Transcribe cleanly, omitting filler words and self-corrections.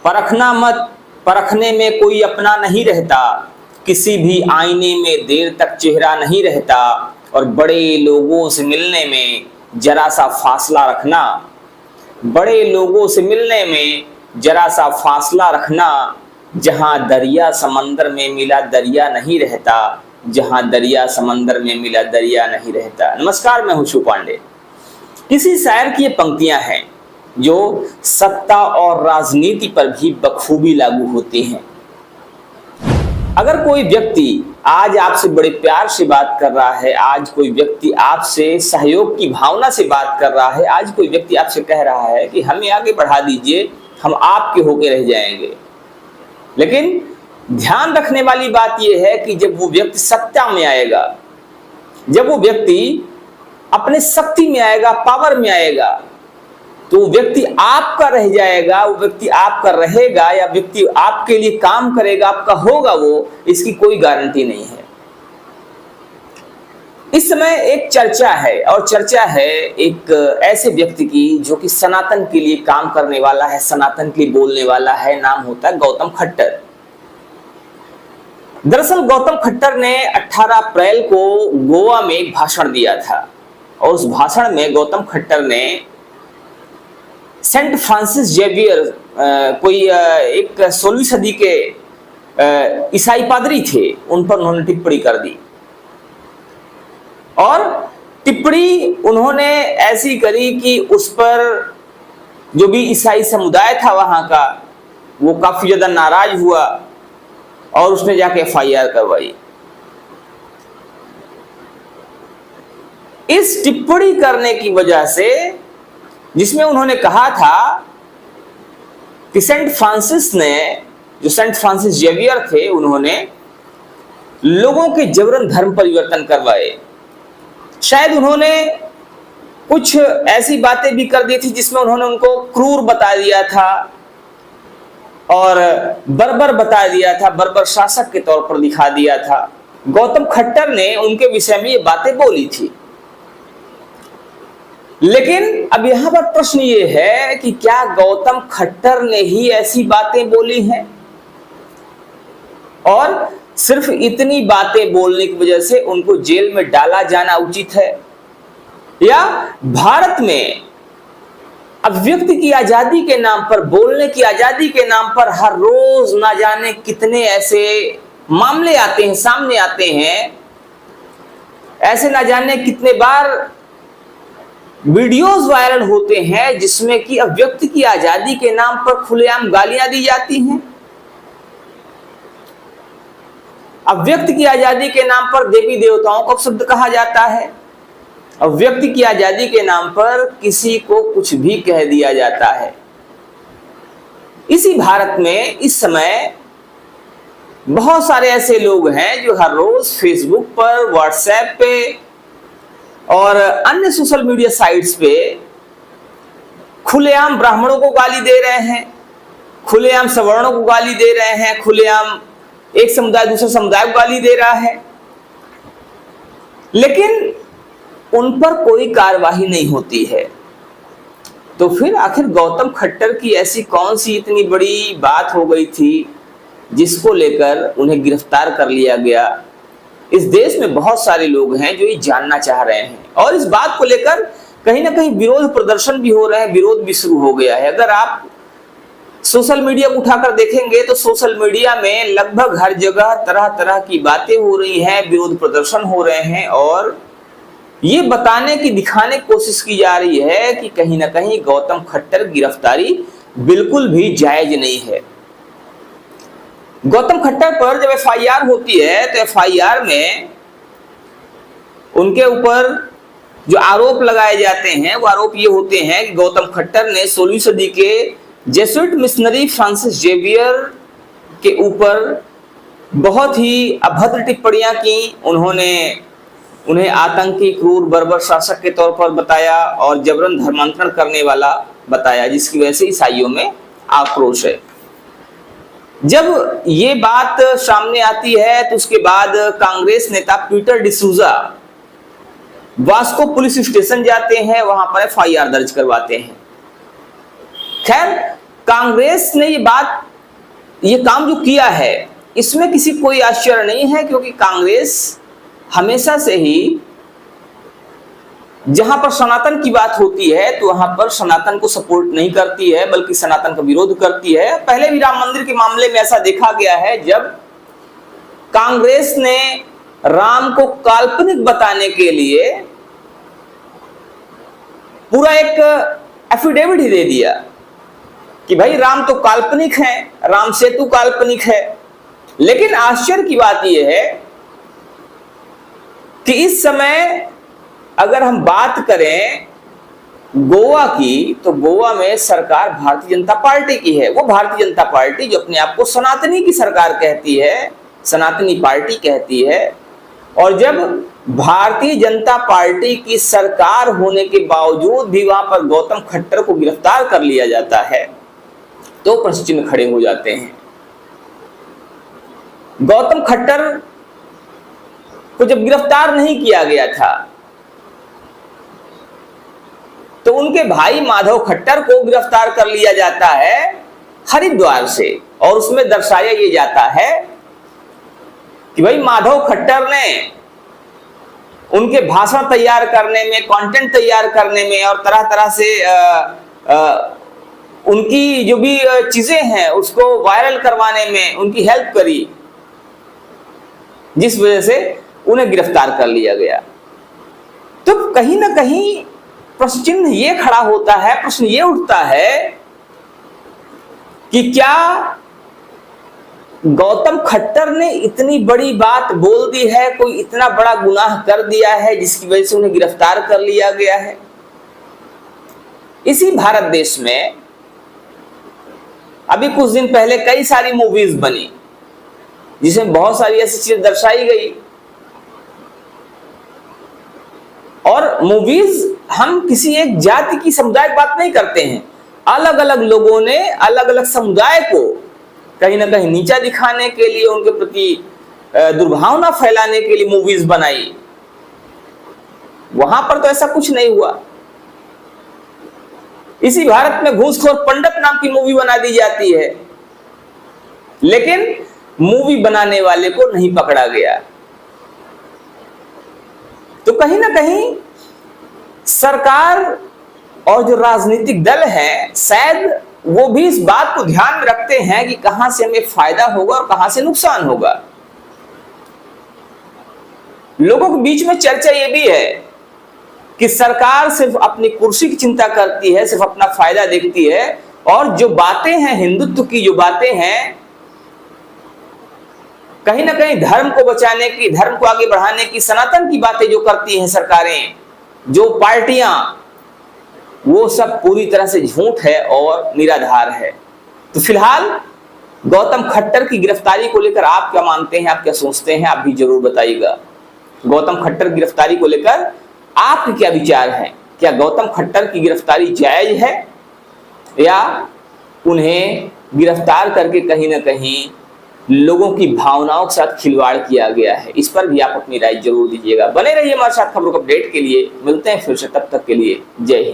परखना मत, परखने में कोई अपना नहीं रहता, किसी भी आईने में देर तक चेहरा नहीं रहता, और बड़े लोगों से मिलने में जरा सा फासला रखना, बड़े लोगों से मिलने में जरा सा फासला रखना, जहां दरिया समंदर में मिला दरिया नहीं रहता, जहां दरिया समंदर में मिला दरिया नहीं रहता। नमस्कार, मैं हूं शिव पांडे। किसी शायर की ये पंक्तियां हैं जो सत्ता और राजनीति पर भी बखूबी लागू होती हैं। अगर कोई व्यक्ति आज आपसे बड़े प्यार से बात कर रहा है, आज कोई व्यक्ति आपसे सहयोग की भावना से बात कर रहा है, आज कोई व्यक्ति आपसे कह रहा है कि हमें आगे बढ़ा दीजिए, हम आपके होके रह जाएंगे, लेकिन ध्यान रखने वाली बात यह है कि जब वो व्यक्ति सत्ता में आएगा, जब वो व्यक्ति अपने शक्ति में आएगा, पावर में आएगा, तो वो व्यक्ति आपका रह जाएगा, वो व्यक्ति आपका रहेगा या व्यक्ति आपके लिए काम करेगा, आपका होगा वो, इसकी कोई गारंटी नहीं है। इस समय एक चर्चा है, और चर्चा है एक ऐसे व्यक्ति की जो कि सनातन के लिए काम करने वाला है, सनातन के लिए बोलने वाला है। नाम होता है गौतम खट्टर। दरअसल गौतम खट्टर ने 18 अप्रैल को गोवा में एक भाषण दिया था, और उस भाषण में गौतम खट्टर ने सेंट फ्रांसिस जेवियर, कोई एक 16वीं सदी के ईसाई पादरी थे, उन पर उन्होंने टिप्पणी कर दी। और टिप्पणी उन्होंने ऐसी करी कि उस पर जो भी ईसाई समुदाय था वहां का, वो काफी ज्यादा नाराज हुआ और उसने जाके FIR करवाई। इस टिप्पणी करने की वजह से, जिसमें उन्होंने कहा था कि सेंट फ्रांसिस जेवियर थे, उन्होंने लोगों के जबरन धर्म परिवर्तन करवाए। शायद उन्होंने कुछ ऐसी बातें भी कर दी थी जिसमें उन्होंने उनको क्रूर बता दिया था और बर्बर बता दिया था, बर्बर शासक के तौर पर दिखा दिया था। गौतम खट्टर ने उनके विषय में ये बातें बोली थी। लेकिन अब यहां पर प्रश्न ये है कि क्या गौतम खट्टर ने ही ऐसी बातें बोली हैं, और सिर्फ इतनी बातें बोलने की वजह से उनको जेल में डाला जाना उचित है, या भारत में अभिव्यक्ति की आजादी के नाम पर, बोलने की आजादी के नाम पर हर रोज ना जाने कितने ऐसे मामले आते हैं, सामने आते हैं, ऐसे ना जाने कितने बार वीडियोस वायरल होते हैं जिसमें कि अभिव्यक्ति की आजादी के नाम पर खुलेआम गालियां दी जाती हैं, अभिव्यक्ति की आजादी के नाम पर देवी देवताओं को शब्द कहा जाता है, अभिव्यक्ति की आजादी के नाम पर किसी को कुछ भी कह दिया जाता है। इसी भारत में इस समय बहुत सारे ऐसे लोग हैं जो हर रोज फेसबुक पर, व्हाट्सएप पे और अन्य सोशल मीडिया साइट्स पे खुलेआम ब्राह्मणों को गाली दे रहे हैं, खुलेआम सवर्णों को गाली दे रहे हैं, खुलेआम एक समुदाय दूसरे समुदाय को गाली दे रहा है, लेकिन उन पर कोई कार्यवाही नहीं होती है। तो फिर आखिर गौतम खट्टर की ऐसी कौन सी इतनी बड़ी बात हो गई थी जिसको लेकर उन्हें गिरफ्तार कर लिया गया? इस देश में बहुत सारे लोग हैं जो ये जानना चाह रहे हैं, और इस बात को लेकर कहीं ना कहीं विरोध प्रदर्शन भी हो रहे हैं, विरोध भी शुरू हो गया है। अगर आप सोशल मीडिया को उठाकर देखेंगे तो सोशल मीडिया में लगभग हर जगह तरह तरह की बातें हो रही हैं, विरोध प्रदर्शन हो रहे हैं, और ये बताने की, दिखाने की कोशिश की जा रही है कि कहीं ना कहीं गौतम खट्टर की गिरफ्तारी बिल्कुल भी जायज नहीं है। गौतम खट्टर पर जब FIR होती है तो FIR में उनके ऊपर जो आरोप लगाए जाते हैं वो आरोप ये होते हैं कि गौतम खट्टर ने 16वीं सदी के जेसुइट मिशनरी फ्रांसिस जेवियर के ऊपर बहुत ही अभद्र टिप्पणियां की। उन्हें आतंकी, क्रूर, बर्बर शासक के तौर पर बताया और जबरन धर्मांतरण करने वाला बताया, जिसकी वजह से ईसाइयों में आक्रोश है। जब ये बात सामने आती है तो उसके बाद कांग्रेस नेता Peter D'Souza Vasco police station जाते हैं, वहां पर FIR दर्ज करवाते हैं। खैर, कांग्रेस ने ये काम जो किया है, इसमें किसी कोई आश्चर्य नहीं है, क्योंकि कांग्रेस हमेशा से ही जहां पर सनातन की बात होती है तो वहां पर सनातन को सपोर्ट नहीं करती है, बल्कि सनातन का विरोध करती है। पहले भी राम मंदिर के मामले में ऐसा देखा गया है, जब कांग्रेस ने राम को काल्पनिक बताने के लिए पूरा एक एफिडेविट ही दे दिया कि भाई राम तो काल्पनिक है, राम सेतु काल्पनिक है। लेकिन आश्चर्य की बात यह है कि इस समय अगर हम बात करें गोवा की, तो गोवा में सरकार भारतीय जनता पार्टी की है। वो भारतीय जनता पार्टी जो अपने आप को सनातनी की सरकार कहती है, सनातनी पार्टी कहती है, और जब भारतीय जनता पार्टी की सरकार होने के बावजूद भी वहां पर गौतम खट्टर को गिरफ्तार कर लिया जाता है, तो प्रश्न चिन्ह खड़े हो जाते हैं। गौतम खट्टर को जब गिरफ्तार नहीं किया गया था, तो उनके भाई माधव खट्टर को गिरफ्तार कर लिया जाता है हरिद्वार से, और उसमें दर्शाया यह जाता है कि भाई माधव खट्टर ने उनके भाषण तैयार करने में, कंटेंट तैयार करने में और तरह तरह से उनकी जो भी चीजें हैं उसको वायरल करवाने में उनकी हेल्प करी, जिस वजह से उन्हें गिरफ्तार कर लिया गया। तो कहीं ना कहीं प्रश्न चिन्ह ये खड़ा होता है, प्रश्न ये उठता है कि क्या गौतम खट्टर ने इतनी बड़ी बात बोल दी है, कोई इतना बड़ा गुनाह कर दिया है जिसकी वजह से उन्हें गिरफ्तार कर लिया गया है। इसी भारत देश में अभी कुछ दिन पहले कई सारी मूवीज बनी जिसमें बहुत सारी ऐसी चीजें दर्शाई गई, और मूवीज हम किसी एक जाति की समुदाय की बात नहीं करते हैं। अलग अलग लोगों ने अलग अलग समुदाय को कहीं ना कहीं नीचा दिखाने के लिए, उनके प्रति दुर्भावना फैलाने के लिए मूवीज बनाई। वहां पर तो ऐसा कुछ नहीं हुआ। इसी भारत में घूसखोर पंडित नाम की मूवी बना दी जाती है, लेकिन मूवी बनाने वाले को नहीं पकड़ा गया। तो कहीं ना कहीं सरकार और जो राजनीतिक दल है, शायद वो भी इस बात को ध्यान में रखते हैं कि कहां से हमें फायदा होगा और कहां से नुकसान होगा। लोगों के बीच में चर्चा ये भी है कि सरकार सिर्फ अपनी कुर्सी की चिंता करती है, सिर्फ अपना फायदा देखती है, और जो बातें हैं हिंदुत्व की, जो बातें हैं कहीं ना कहीं धर्म को बचाने की, धर्म को आगे बढ़ाने की, सनातन की बातें जो करती हैं सरकारें, जो पार्टियां, वो सब पूरी तरह से झूठ है और निराधार है। तो फिलहाल गौतम खट्टर की गिरफ्तारी को लेकर आप क्या मानते हैं, आप क्या सोचते हैं, आप भी जरूर बताइएगा। गौतम खट्टर की गिरफ्तारी को लेकर आपके क्या विचार हैं? क्या गौतम खट्टर की गिरफ्तारी जायज है, या उन्हें गिरफ्तार करके कहीं ना कहीं लोगों की भावनाओं के साथ खिलवाड़ किया गया है? इस पर भी आप अपनी राय जरूर दीजिएगा। बने रहिए हमारे साथ खबरों को अपडेट के लिए। मिलते हैं फिर से, तब तक के लिए जय हिंद।